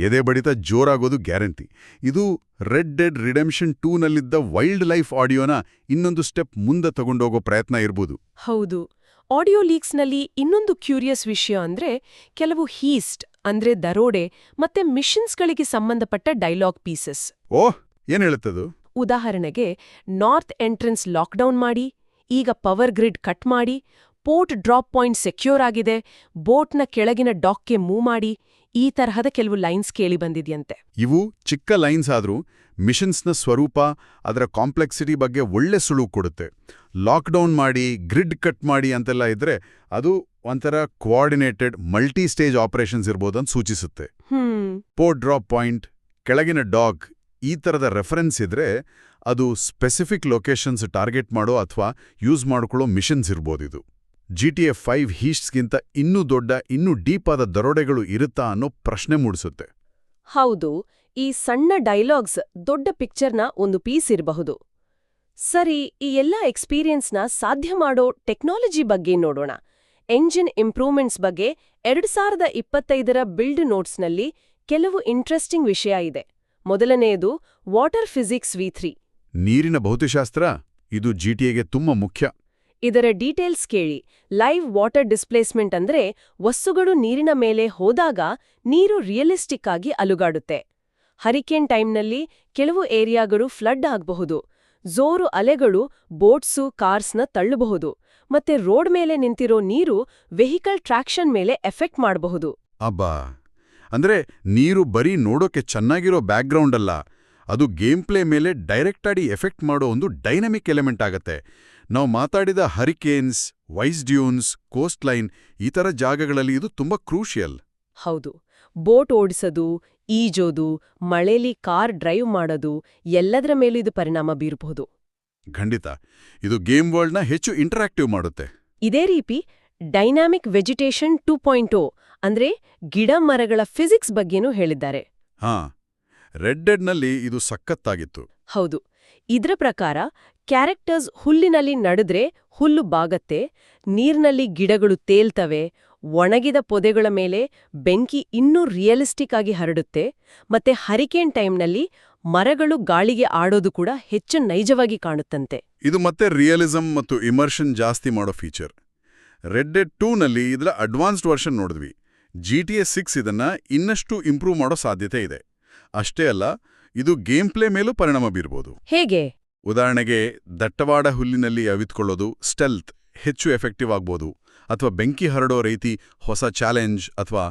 ಎದೆ ಬಡಿತ ಜೋರಾಗೋದು ಗ್ಯಾರಂಟಿ. ಇದು ರೆಡ್ ಡೆಡ್ ರಿಡೆಂಪ್ಷನ್ 2ನಲ್ಲಿದ್ದ ವೈಲ್ಡ್ ಲೈಫ್ ಆಡಿಯೋನ ಇನ್ನೊಂದು ಸ್ಟೆಪ್ ಮುಂದೆ ತಗೊಂಡೋಗೋ ಪ್ರಯತ್ನ ಇರ್ಬೋದು. ಹೌದು. ಆಡಿಯೋ ಲೀಕ್ಸ್ನಲ್ಲಿ ಇನ್ನೊಂದು ಕ್ಯೂರಿಯಸ್ ವಿಷಯ ಅಂದ್ರೆ ಕೆಲವು ಹೀಸ್ಟ್ ಅಂದ್ರೆ ದರೋಡೆ ಮತ್ತೆ ಮಿಷನ್ಸ್ಗಳಿಗೆ ಸಂಬಂಧಪಟ್ಟ ಡೈಲಾಗ್ ಪೀಸಸ್. ಏನ್ ಹೇಳುತ್ತದು? ಉದಾಹರಣೆಗೆ, ನಾರ್ತ್ ಎಂಟ್ರೆನ್ಸ್ ಲಾಕ್ಡೌನ್ ಮಾಡಿ, ಈಗ ಪವರ್ ಗ್ರಿಡ್ ಕಟ್ ಮಾಡಿ, ಪೋರ್ಟ್ ಡ್ರಾಪ್ ಪಾಯಿಂಟ್ ಸೆಕ್ಯೂರ್ ಆಗಿದೆ, ಬೋಟ್ನ ಕೆಳಗಿನ ಡಾಕ್ಗೆ ಮೂವ್ ಮಾಡಿ, ಈ ತರಹದ ಕೆಲವು ಲೈನ್ಸ್ ಕೇಳಿ ಬಂದಿದ್ಯಂತೆ. ಇವು ಚಿಕ್ಕ ಲೈನ್ಸ್ ಆದ್ರೂ ಮಿಷನ್ಸ್ನ ಸ್ವರೂಪ, ಅದರ ಕಾಂಪ್ಲೆಕ್ಸಿಟಿ ಬಗ್ಗೆ ಒಳ್ಳೆ ಸುಳುವು ಕೊಡುತ್ತೆ. ಲಾಕ್ಡೌನ್ ಮಾಡಿ, ಗ್ರಿಡ್ ಕಟ್ ಮಾಡಿ ಅಂತೆಲ್ಲ ಇದ್ರೆ ಅದು ಒಂಥರ ಕೋಆರ್ಡಿನೇಟೆಡ್ ಮಲ್ಟಿ ಸ್ಟೇಜ್ ಆಪರೇಷನ್ಸ್ ಇರ್ಬೋದಂತ ಸೂಚಿಸುತ್ತೆ. ಪೋರ್ಟ್ ಡ್ರಾಪ್ ಪಾಯಿಂಟ್, ಕೆಳಗಿನ ಡಾಕ್, ಈ ಥರದ ರೆಫರೆನ್ಸ್ ಇದ್ರೆ ಅದು ಸ್ಪೆಸಿಫಿಕ್ ಲೊಕೇಶನ್ಸ್ ಟಾರ್ಗೆಟ್ ಮಾಡೋ ಅಥವಾ ಯೂಸ್ ಮಾಡ್ಕೊಳ್ಳೋ ಮಿಷನ್ಸ್ ಇರ್ಬೋದಿದು. GTA 5 ಹೀಸ್ಟ್ಸ್ಗಿಂತ ಇನ್ನೂ ದೊಡ್ಡ, ಇನ್ನೂ ಡೀಪ್ ಆದ ದರೋಡೆಗಳು ಇರುತ್ತಾ ಅನ್ನೋ ಪ್ರಶ್ನೆ ಮೂಡಿಸುತ್ತೆ. ಹೌದು, ಈ ಸಣ್ಣ ಡೈಲಾಗ್ಸ್ ದೊಡ್ಡ ಪಿಕ್ಚರ್ನ ಒಂದು ಪೀಸ್ ಇರಬಹುದು. ಸರಿ, ಈ ಎಲ್ಲ ಎಕ್ಸ್ಪೀರಿಯನ್ಸ್ನ ಸಾಧ್ಯ ಮಾಡೋ ಟೆಕ್ನಾಲಜಿ ಬಗ್ಗೆ ನೋಡೋಣ. ಎಂಜಿನ್ ಇಂಪ್ರೂವ್ಮೆಂಟ್ಸ್ ಬಗ್ಗೆ 2025ರ ಬಿಲ್ಡ್ ನೋಟ್ಸ್ನಲ್ಲಿ ಕೆಲವು ಇಂಟ್ರೆಸ್ಟಿಂಗ್ ವಿಷಯ ಇದೆ. ಮೊದಲನೆಯದು ವಾಟರ್ ಫಿಸಿಕ್ಸ್ V3. ನೀರಿನ ಭೌತಶಾಸ್ತ್ರ ಇದು GTAಗೆ ತುಂಬಾ ಮುಖ್ಯ. ಇದರ ಡೀಟೇಲ್ಸ್ ಕೇಳಿ. ಲೈವ್ ವಾಟರ್ ಡಿಸ್ಪ್ಲೇಸ್ಮೆಂಟ್ ಅಂದ್ರೆ ವಸ್ತುಗಳು ನೀರಿನ ಮೇಲೆ ಹೋದಾಗ ನೀರು ರಿಯಲಿಸ್ಟಿಕ್ ಆಗಿ ಅಲುಗಾಡುತ್ತೆ. ಹರಿಕೇನ್ ಟೈಮ್ನಲ್ಲಿ ಕೆಲವು ಏರಿಯಾಗಳು ಫ್ಲಡ್ ಆಗಬಹುದು, ಜೋರು ಅಲೆಗಳು ಬೋಟ್ಸು, ಕಾರ್ಸ್ನ ತಳ್ಳಬಹುದು, ಮತ್ತೆ ರೋಡ್ ಮೇಲೆ ನಿಂತಿರೋ ನೀರು ವೆಹಿಕಲ್ ಟ್ರಾಕ್ಷನ್ ಮೇಲೆ ಎಫೆಕ್ಟ್ ಮಾಡಬಹುದು. ಅಬ್ಬಾ, ಅಂದ್ರೆ ನೀರು ಬರೀ ನೋಡೋಕೆ ಚೆನ್ನಾಗಿರೋ ಬ್ಯಾಕ್ಗ್ರೌಂಡ್ ಅಲ್ಲ, ಅದು ಗೇಮ್ ಪ್ಲೇ ಮೇಲೆ ಡೈರೆಕ್ಟಾಗಿ ಎಫೆಕ್ಟ್ ಮಾಡೋ ಒಂದು ಡೈನಮಿಕ್ ಎಲಿಮೆಂಟ್ ಆಗತ್ತೆ. ನಾವು ಮಾತಾಡಿದ hurricanes, wise dunes, coast line, ಈ ಥರ ಜಾಗಗಳಲ್ಲಿ ಇದು ತುಂಬಾ ಕ್ರೂಷಿಯಲ್. ಹೌದು. ಬೋಟ್ ಓಡಿಸೋದು, ಈಜೋದು, ಮಳೆಲಿ ಕಾರ್ ಡ್ರೈವ್ ಮಾಡೋದು, ಎಲ್ಲದರ ಮೇಲೂ ಇದು ಪರಿಣಾಮ ಬೀರಬಹುದು. ಖಂಡಿತ. ಇದು ಗೇಮ್ ವರ್ಲ್ಡ್ನ ಹೆಚ್ಚು ಇಂಟರಾಕ್ಟಿವ್ ಮಾಡುತ್ತೆ. ಇದೇ ರೀತಿ ಡೈನಾಮಿಕ್ ವೆಜಿಟೇಷನ್ 2.0 ಅಂದ್ರೆ ಗಿಡ ಮರಗಳ ಫಿಸಿಕ್ಸ್ ಬಗ್ಗೆನೂ ಹೇಳಿದ್ದಾರೆ. ರೆಡ್ ಡೆಡ್ನಲ್ಲಿ ಇದು ಸಖತ್ತಾಗಿತ್ತು. ಹೌದು. ಇದ್ರ ಪ್ರಕಾರ ಕ್ಯಾರೆಕ್ಟರ್ಸ್ ಹುಲ್ಲಿನಲ್ಲಿ ನಡೆದ್ರೆ ಹುಲ್ಲು ಬಾಗತ್ತೆ, ನೀರ್ನಲ್ಲಿ ಗಿಡಗಳು ತೇಲ್ತವೆ, ಒಣಗಿದ ಪೊದೆಗಳ ಮೇಲೆ ಬೆಂಕಿ ಇನ್ನೂ ರಿಯಲಿಸ್ಟಿಕ್ ಆಗಿ ಹರಡುತ್ತೆ, ಮತ್ತೆ ಹರಿಕೇನ್ ಟೈಮ್ನಲ್ಲಿ ಮರಗಳು ಗಾಳಿಗೆ ಆಡೋದು ಕೂಡ ಹೆಚ್ಚು ನೈಜವಾಗಿ ಕಾಣುತ್ತಂತೆ. ಇದು ಮತ್ತೆ ರಿಯಲಿಸಂ ಮತ್ತು ಇಮರ್ಷನ್ ಜಾಸ್ತಿ ಮಾಡೋ ಫೀಚರ್. ರೆಡ್ ಡೆಡ್ 2ನಲ್ಲಿ ಇದರ ಅಡ್ವಾನ್ಸ್ಡ್ ವರ್ಷನ್ ನೋಡಿದ್ವಿ. GTA 6 ಇದನ್ನ ಇನ್ನಷ್ಟು ಇಂಪ್ರೂವ್ ಮಾಡೋ ಸಾಧ್ಯತೆ ಇದೆ. ಅಷ್ಟೇ ಅಲ್ಲ, ಇದು ಗೇಮ್ ಪ್ಲೇ ಮೇಲೂ ಪರಿಣಾಮ ಬೀರ್ಬೋದು. ಹೇಗೆ? ಉದಾಹರಣೆಗೆ, ದಟ್ಟವಾದ ಹುಲ್ಲಿನಲ್ಲಿ ಅವಿತ್ಕೊಳ್ಳೋದು, ಸ್ಟೆಲ್ತ್ ಹೆಚ್ಚು ಎಫೆಕ್ಟಿವ್ ಆಗ್ಬೋದು, ಅಥವಾ ಬೆಂಕಿ ಹರಡೋ ರೀತಿ ಹೊಸ ಚಾಲೆಂಜ್ ಅಥವಾ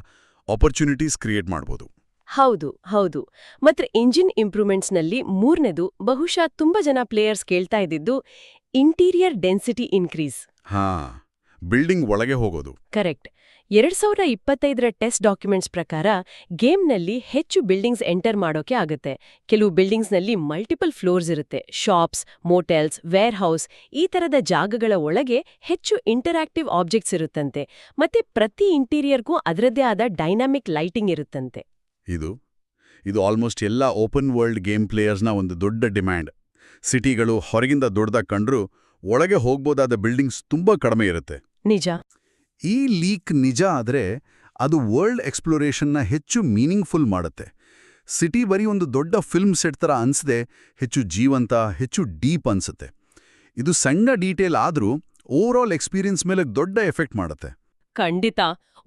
ಆಪರ್ಚುನಿಟೀಸ್ ಕ್ರಿಯೇಟ್ ಮಾಡ್ಬೋದು. ಹೌದು ಹೌದು. ಮತ್ತೆ ಇಂಜಿನ್ ಇಂಪ್ರೂವ್ಮೆಂಟ್ಸ್ನಲ್ಲಿ ಮೂರನೇದು ಬಹುಶಃ ತುಂಬಾ ಜನ ಪ್ಲೇಯರ್ಸ್ ಕೇಳ್ತಾ ಇದ್ದಿದ್ದು ಇಂಟೀರಿಯರ್ ಡೆನ್ಸಿಟಿ ಇನ್ಕ್ರೀಸ್. ಹಾ, ಬಿಲ್ಡಿಂಗ್ ಒಳಗೆ ಹೋಗೋದು. ಕರೆಕ್ಟ್. 2025ರ ಟೆಸ್ಟ್ ಡಾಕ್ಯುಮೆಂಟ್ಸ್ ಪ್ರಕಾರ ಗೇಮ್ನಲ್ಲಿ ಹೆಚ್ಚು ಬಿಲ್ಡಿಂಗ್ಸ್ ಎಂಟರ್ ಮಾಡೋಕೆ ಆಗುತ್ತೆ. ಕೆಲವು ಬಿಲ್ಡಿಂಗ್ಸ್ನಲ್ಲಿ ಮಲ್ಟಿಪಲ್ ಫ್ಲೋರ್ಸ್ ಇರುತ್ತೆ. ಶಾಪ್ಸ್, ಮೋಟೆಲ್ಸ್, ವೇರ್ ಹೌಸ್ ಈ ತರದ ಜಾಗಗಳ ಒಳಗೆ ಹೆಚ್ಚು ಇಂಟರಾಕ್ಟಿವ್ ಆಬ್ಜೆಕ್ಟ್ಸ್ ಇರುತ್ತಂತೆ. ಮತ್ತೆ ಪ್ರತಿ ಇಂಟೀರಿಯರ್ಗೂ ಅದರದ್ದೇ ಆದ ಡೈನಾಮಿಕ್ ಲೈಟಿಂಗ್ ಇರುತ್ತಂತೆ. ಇದು ಆಲ್ಮೋಸ್ಟ್ ಎಲ್ಲ ಓಪನ್ ವರ್ಲ್ಡ್ ಗೇಮ್ ಪ್ಲೇಯರ್ಸ್ನ ಒಂದು ದೊಡ್ಡ ಡಿಮ್ಯಾಂಡ್. ಸಿಟಿಗಳು ಹೊರಗಿಂದ ದೊಡ್ಡದಾಗಿ ಕಂಡ್ರೂ ಒಳಗೆ ಹೋಗ್ಬೋದಾದ ಬಿಲ್ಡಿಂಗ್ಸ್ ತುಂಬಾ ಕಡಿಮೆ ಇರುತ್ತೆ. ನಿಜ. ಈ ಲೀಕ್ ನಿಜ ಆದರೆ ಅದು ವರ್ಲ್ಡ್ ಎಕ್ಸ್ಪ್ಲೋರೇಷನ್ನ ಹೆಚ್ಚು ಮೀನಿಂಗ್ಫುಲ್ ಮಾಡುತ್ತೆ. ಸಿಟಿ ಬರೀ ಒಂದು ದೊಡ್ಡ ಫಿಲ್ಮ್ ಸೆಟ್ ಥರ ಅನ್ಸದೆ ಹೆಚ್ಚು ಜೀವಂತ, ಹೆಚ್ಚು ಡೀಪ್ ಅನ್ಸುತ್ತೆ. ಇದು ಸಣ್ಣ ಡೀಟೇಲ್ ಆದರೂ ಓವರಾಲ್ ಎಕ್ಸ್ಪೀರಿಯನ್ಸ್ ಮೇಲೆ ದೊಡ್ಡ ಎಫೆಕ್ಟ್ ಮಾಡುತ್ತೆ. ಖಂಡಿತ.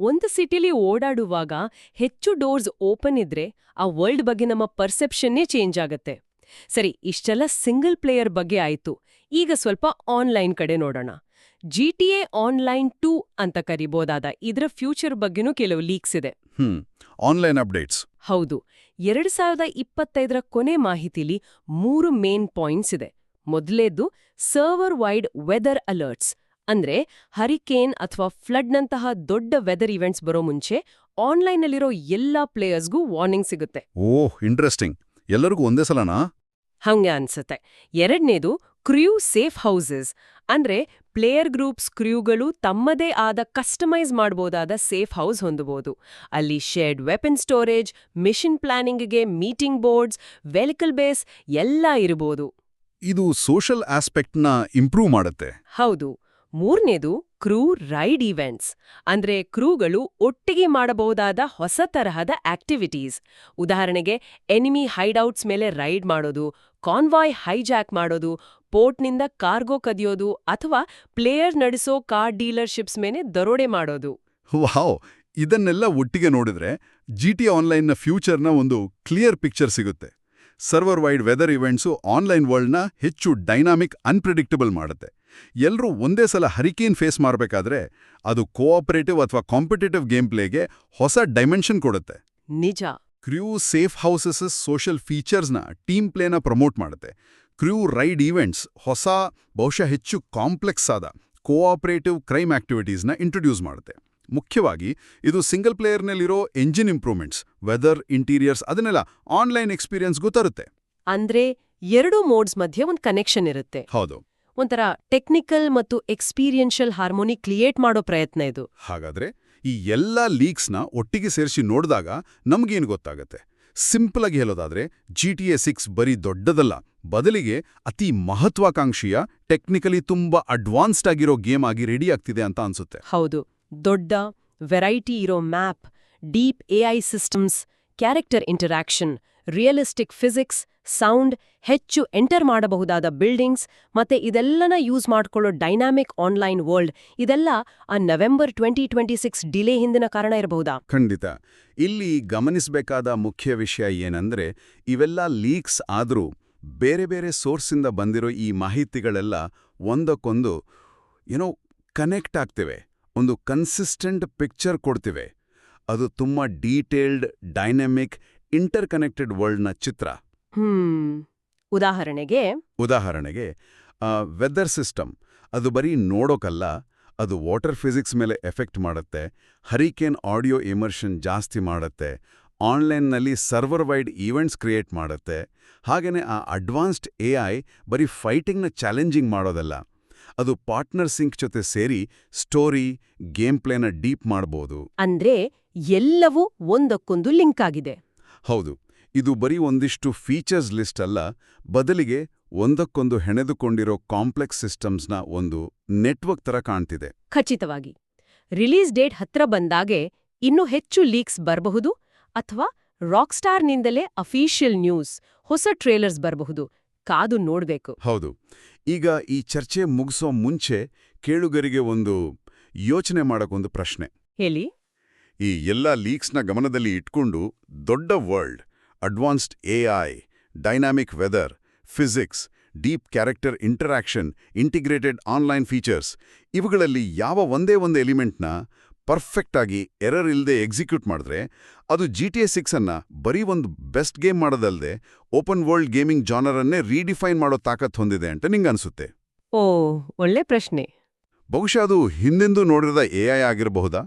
ಒಂದು ಸಿಟಿಲಿ ಓಡಾಡುವಾಗ ಹೆಚ್ಚು ಡೋರ್ಸ್ ಓಪನ್ ಇದ್ರೆ ಆ ವರ್ಲ್ಡ್ ಬಗ್ಗೆ ನಮ್ಮ ಪರ್ಸೆಪ್ಷನ್ನೇ ಚೇಂಜ್ ಆಗತ್ತೆ. ಸರಿ, ಇಷ್ಟೆಲ್ಲ ಸಿಂಗಲ್ ಪ್ಲೇಯರ್ ಬಗ್ಗೆ ಆಯ್ತು. ಈಗ ಸ್ವಲ್ಪ ಆನ್ಲೈನ್ ಕಡೆ ನೋಡೋಣ. GTA ಆನ್ಲೈನ್ 2 ಅಂತ ಕರಿಬೋದಾದ ಇದರ ಫ್ಯೂಚರ್ ಬಗ್ಗೆನೂ ಕೆಲವು ಲೀಕ್ಸ್ ಇದೆ. Online updates. ಹೌದು. 2025ರ ಕೊನೆ ಮಾಹಿತಿಲಿ 3 ಮೇನ್ ಪಾಯಿಂಟ್ಸ್ ಇದೆ. ಮೊದಲೇದು ಸರ್ವರ್ ವೈಡ್ ವೆದರ್ ಅಲರ್ಟ್ಸ್. ಅಂದ್ರೆ ಹರಿಕೇನ್ ಅಥವಾ ಫ್ಲಡ್ನಂತಹ ದೊಡ್ಡ ವೆದರ್ ಇವೆಂಟ್ಸ್ ಬರೋ ಮುಂಚೆ ಆನ್ಲೈನಲ್ಲಿರೋ ಎಲ್ಲಾ ಪ್ಲೇಯರ್ಸ್ಗೂ ವಾರ್ನಿಂಗ್ ಸಿಗುತ್ತೆ. Oh, interesting. ಎಲ್ಲರಿಗೂ ಒಂದೇ ಸಲನಾ? ಹಂಗೆ ಅನ್ಸುತ್ತೆ. ಎರಡನೇದು ಕ್ರ್ಯೂ ಸೇಫ್ ಹೌಸಸ್. ಅಂದ್ರೆ ಪ್ಲೇಯರ್ ಗ್ರೂಪ್ಸ್ ಕ್ರ್ಯೂಗಳು ತಮ್ಮದೇ ಆದ ಕಸ್ಟಮೈಸ್ ಮಾಡಬಹುದಾದ ಸೇಫ್ ಹೌಸ್ ಹೊಂದಬಹುದು. ಅಲ್ಲಿ ಶೇರ್ಡ್ ವೆಪನ್ ಸ್ಟೋರೇಜ್, ಮಿಷನ್ ಪ್ಲಾನಿಂಗ್ಗೆ ಮೀಟಿಂಗ್ ಬೋರ್ಡ್ಸ್, ವೆಹಿಕಲ್ ಬೇಸ್ ಎಲ್ಲ ಇರಬಹುದು. ಇದು ಸೋಷಲ್ ಆಸ್ಪೆಕ್ಟ್ನ ಇಂಪ್ರೂವ್ ಮಾಡುತ್ತೆ. ಹೌದು. ಮೂರನೇದು ಕ್ರೂ ರೈಡ್ ಈವೆಂಟ್ಸ್. ಅಂದ್ರೆ ಕ್ರೂಗಳು ಒಟ್ಟಿಗೆ ಮಾಡಬಹುದಾದ ಹೊಸ ತರಹದ ಆಕ್ಟಿವಿಟೀಸ್. ಉದಾಹರಣೆಗೆ ಎನಿಮಿ ಹೈಡ್ಔಟ್ಸ್ ಮೇಲೆ ರೈಡ್ ಮಾಡೋದು, ಕಾನ್ವಾಯ್ ಹೈಜಾಕ್ ಮಾಡೋದು, ಪೋರ್ಟ್ನಿಂದ ಕಾರ್ಗೋ ಕದಿಯೋದು ಅಥವಾ ಪ್ಲೇಯರ್ ನಡೆಸೋ ಕಾರ್ ಡೀಲರ್ಶಿಪ್ಸ್ ಮೇಲೆ ದರೋಡೆ ಮಾಡೋದು. ವಾವ್! ಇದನ್ನೆಲ್ಲ ಒಟ್ಟಿಗೆ ನೋಡಿದ್ರೆ GTA ಆನ್ಲೈನ್ನ ಫ್ಯೂಚರ್ನ ಒಂದು ಕ್ಲಿಯರ್ ಪಿಕ್ಚರ್ ಸಿಗುತ್ತೆ. Server wide weather events online ವರ್ಲ್ಡ್ನ ಹೆಚ್ಚು ಡೈನಾಮಿಕ್, ಅನ್ಪ್ರಿಡಿಕ್ಟಬಲ್ ಮಾಡುತ್ತೆ. ಎಲ್ಲರೂ ಒಂದೇ ಸಲ ಹರಿಕೇನ್ ಫೇಸ್ ಮಾಡಬೇಕಾದ್ರೆ ಅದು ಕೋಆಪರೇಟಿವ್ ಅಥವಾ ಕಾಂಪಿಟೇಟಿವ್ ಗೇಮ್ ಪ್ಲೇಗೆ ಹೊಸ ಡೈಮೆನ್ಷನ್ ಕೊಡುತ್ತೆ. ನಿಜ. ಕ್ರ್ಯೂ ಸೇಫ್ ಹೌಸಸ್ ಸೋಷಲ್ ಫೀಚರ್ಸ್ನ ಟೀಮ್ ಪ್ಲೇನ ಪ್ರಮೋಟ್ ಮಾಡುತ್ತೆ. ಕ್ರ್ಯೂ ರೈಡ್ ಈವೆಂಟ್ಸ್ ಹೊಸ, ಬಹುಶಃ ಹೆಚ್ಚು ಕಾಂಪ್ಲೆಕ್ಸ್ ಆದ ಕೋಆಪರೇಟಿವ್ ಕ್ರೈಮ್ ಆಕ್ಟಿವಿಟೀಸ್ನ ಇಂಟ್ರೊಡ್ಯೂಸ್ ಮಾಡುತ್ತೆ. ಮುಖ್ಯವಾಗಿ ಇದು ಸಿಂಗಲ್ ಪ್ಲೇಯರ್ನಲ್ಲಿರೋ ಎಂಜಿನ್ ಇಂಪ್ರೂವ್ಮೆಂಟ್ಸ್, ವೆದರ್, ಇಂಟೀರಿಯರ್ಸ್ ಅದನ್ನೆಲ್ಲ ಆನ್ಲೈನ್ ಎಕ್ಸ್ಪೀರಿಯನ್ಸ್ಗೂ ತರುತ್ತೆ. ಅಂದ್ರೆ 2 ಮೋಡ್ಸ್ ಮಧ್ಯೆ ಒಂದು ಕನೆಕ್ಷನ್ ಇರುತ್ತೆ. ಹೌದು. ಒಂಥರ ಟೆಕ್ನಿಕಲ್ ಮತ್ತು ಎಕ್ಸ್ಪೀರಿಯನ್ಷಿಯಲ್ ಹಾರ್ಮೋನಿ ಕ್ರಿಯೇಟ್ ಮಾಡೋ ಪ್ರಯತ್ನ ಇದು. ಹಾಗಾದ್ರೆ ಈ ಎಲ್ಲ ಲೀಕ್ಸ್ನ ಒಟ್ಟಿಗೆ ಸೇರಿಸಿ ನೋಡಿದಾಗ ನಮಗೇನು ಗೊತ್ತಾಗತ್ತೆ? ಸಿಂಪಲ್ ಆಗಿ ಹೇಳೋದಾದ್ರೆ GTA 6 ಬರೀ ದೊಡ್ಡದಲ್ಲ, ಬದಲಿಗೆ ಅತಿ ಮಹತ್ವಾಕಾಂಕ್ಷಿಯ, ಟೆಕ್ನಿಕಲಿ ತುಂಬಾ ಅಡ್ವಾನ್ಸ್ಡ್ ಆಗಿರೋ ಗೇಮ್ ಆಗಿ ರೆಡಿ ಆಗ್ತಿದೆ ಅಂತ ಅನ್ಸುತ್ತೆ. ಹೌದು. ದೊಡ್ಡ ವೆರೈಟಿ ಇರೋ map, deep AI systems, character interaction, realistic physics, sound, ಹೆಚ್ಚು ಎಂಟರ್ ಮಾಡಬಹುದಾದ ಬಿಲ್ಡಿಂಗ್ಸ್ ಮತ್ತೆ ಇದೆಲ್ಲನ ಯೂಸ್ ಮಾಡ್ಕೊಳ್ಳೋ ಡೈನಾಮಿಕ್ ಆನ್ಲೈನ್ ವರ್ಲ್ಡ್, ಇದೆಲ್ಲ ಆ ನವೆಂಬರ್ 2026 ಡಿಲೇ ಹಿಂದಿನ ಕಾರಣ ಇರಬಹುದಾ? ಖಂಡಿತ. ಇಲ್ಲಿ ಗಮನಿಸಬೇಕಾದ ಮುಖ್ಯ ವಿಷಯ ಏನಂದ್ರೆ, ಇವೆಲ್ಲ ಲೀಕ್ಸ್ ಆದರೂ ಬೇರೆ ಬೇರೆ ಸೋರ್ಸಿಂದ ಬಂದಿರೋ ಈ ಮಾಹಿತಿಗಳೆಲ್ಲ ಒಂದಕ್ಕೊಂದು ಕನೆಕ್ಟ್ ಆಗ್ತಿವೆ, ಒಂದು ಕನ್ಸಿಸ್ಟೆಂಟ್ ಪಿಕ್ಚರ್ ಕೊಡ್ತಿವೆ. ಅದು ತುಂಬ ಡೀಟೇಲ್ಡ್, ಡೈನಾಮಿಕ್, ಇಂಟರ್ ಕನೆಕ್ಟೆಡ್ ವರ್ಲ್ಡ್ನ ಚಿತ್ರ. ಉದಾಹರಣೆಗೆ ವೆದರ್ ಸಿಸ್ಟಮ್ ಅದು ಬರೀ ನೋಡೋಕಲ್ಲ, ಅದು ವಾಟರ್ ಫಿಸಿಕ್ಸ್ ಮೇಲೆ ಎಫೆಕ್ಟ್ ಮಾಡುತ್ತೆ, ಹರಿಕೇನ್ ಆಡಿಯೋ ಇಮರ್ಷನ್ ಜಾಸ್ತಿ ಮಾಡುತ್ತೆ, ಆನ್ಲೈನ್ನಲ್ಲಿ ಸರ್ವರ್ ವೈಡ್ ಈವೆಂಟ್ಸ್ ಕ್ರಿಯೇಟ್ ಮಾಡುತ್ತೆ. ಹಾಗೇನೆ ಆ ಅಡ್ವಾನ್ಸ್ಡ್ AI ಬರೀ ಫೈಟಿಂಗ್ನ ಚಾಲೆಂಜಿಂಗ್ ಮಾಡೋದಲ್ಲ, ಅದು ಪಾರ್ಟ್ನರ್ ಸಿಂಕ್ ಜೊತೆ ಸೇರಿ ಸ್ಟೋರಿ, ಗೇಮ್ ಪ್ಲೇನ ಡೀಪ್ ಮಾಡಬಹುದು. ಅಂದ್ರೆ ಎಲ್ಲವೂ ಒಂದಕ್ಕೊಂದು ಲಿಂಕ್ ಆಗಿದೆ. ಹೌದು. ಇದು ಬರೀ ಒಂದಿಷ್ಟು ಫೀಚರ್ಸ್ ಲಿಸ್ಟ್ ಅಲ್ಲ, ಬದಲಿಗೆ ಒಂದಕ್ಕೊಂದು ಹೆಣೆದುಕೊಂಡಿರೋ ಕಾಂಪ್ಲೆಕ್ಸ್ ಸಿಸ್ಟಮ್ಸ್ನ ಒಂದು ನೆಟ್ವರ್ಕ್ ತರ ಕಾಣ್ತಿದೆ. ಖಚಿತವಾಗಿ. ರಿಲೀಸ್ ಡೇಟ್ ಹತ್ರ ಬಂದಾಗೆ ಇನ್ನೂ ಹೆಚ್ಚು ಲೀಕ್ಸ್ ಬರಬಹುದು, ಅಥವಾ ರಾಕ್ಸ್ಟಾರ್ನಿಂದಲೇ ಅಫಿಷಿಯಲ್ ನ್ಯೂಸ್, ಹೊಸ ಟ್ರೇಲರ್ಸ್ ಬರಬಹುದು. ಕಾದು ನೋಡ್ಬೇಕು. ಹೌದು. ಈಗ ಈ ಚರ್ಚೆ ಮುಗಿಸೋ ಮುಂಚೆ ಕೇಳುಗರಿಗೆ ಒಂದು ಯೋಚನೆ ಮಾಡೋಕ್ಕೊಂದು ಪ್ರಶ್ನೆ. ಹೇಳಿ. ಈ ಎಲ್ಲ ಲೀಕ್ಸ್ನ ಗಮನದಲ್ಲಿ ಇಟ್ಕೊಂಡು ದೊಡ್ಡ world, advanced AI, dynamic weather, physics, deep character interaction, integrated online features, ಇವುಗಳಲ್ಲಿ ಯಾವ ಒಂದೇ ಒಂದು ಎಲಿಮೆಂಟ್ನ ಪರ್ಫೆಕ್ಟ್ ಆಗಿ ಎರರ್ ಇಲ್ಲದೆ ಎಕ್ಸಿಕ್ಯೂಟ್ ಮಾಡಿದ್ರೆ ಅದು GTA 6 ಅನ್ನ ಬರೀ ಒಂದು ಬೆಸ್ಟ್ ಗೇಮ್ ಮಾಡೋದಲ್ಲದೆ ಓಪನ್ ವರ್ಲ್ಡ್ ಗೇಮಿಂಗ್ ಜಾನರನ್ನೇ ರೀಡಿಫೈನ್ ಮಾಡೋ ತಾಕತ್ ಹೊಂದಿದೆ ಅಂತ ನಿಂಗನ್ಸುತ್ತೆ. ಓ, ಒಳ್ಳೆ ಪ್ರಶ್ನೆ. ಬಹುಶಃ ಅದು ಹಿಂದೆಂದೂ ನೋಡಿರದ AI ಆಗಿರಬಹುದಾ?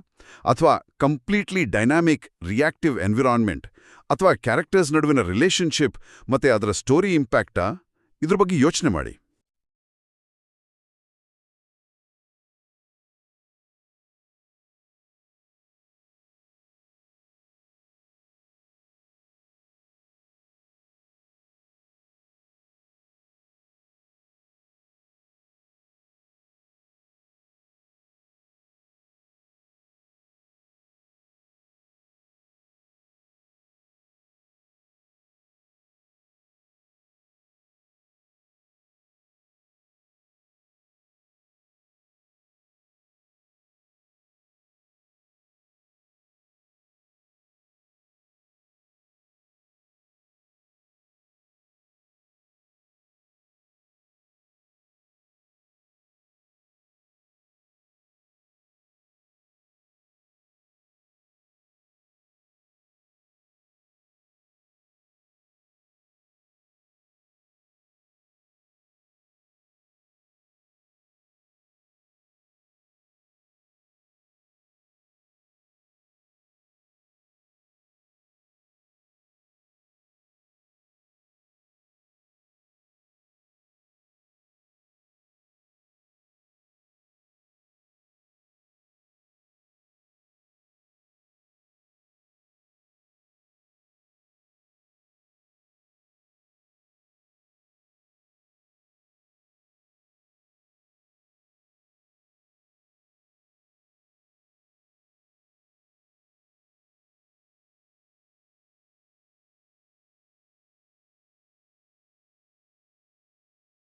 ಅಥವಾ ಕಂಪ್ಲೀಟ್ಲಿ ಡೈನಾಮಿಕ್ ರಿಯಾಕ್ಟಿವ್ ಎನ್ವಿರಾನ್ಮೆಂಟ್, ಅಥವಾ ಕ್ಯಾರೆಕ್ಟರ್ಸ್ ನಡುವಿನ ರಿಲೇಶನ್ಶಿಪ್ ಮತ್ತೆ ಅದರ ಸ್ಟೋರಿ ಇಂಪ್ಯಾಕ್ಟಾ? ಇದ್ರ ಬಗ್ಗೆ ಯೋಚನೆ ಮಾಡಿ.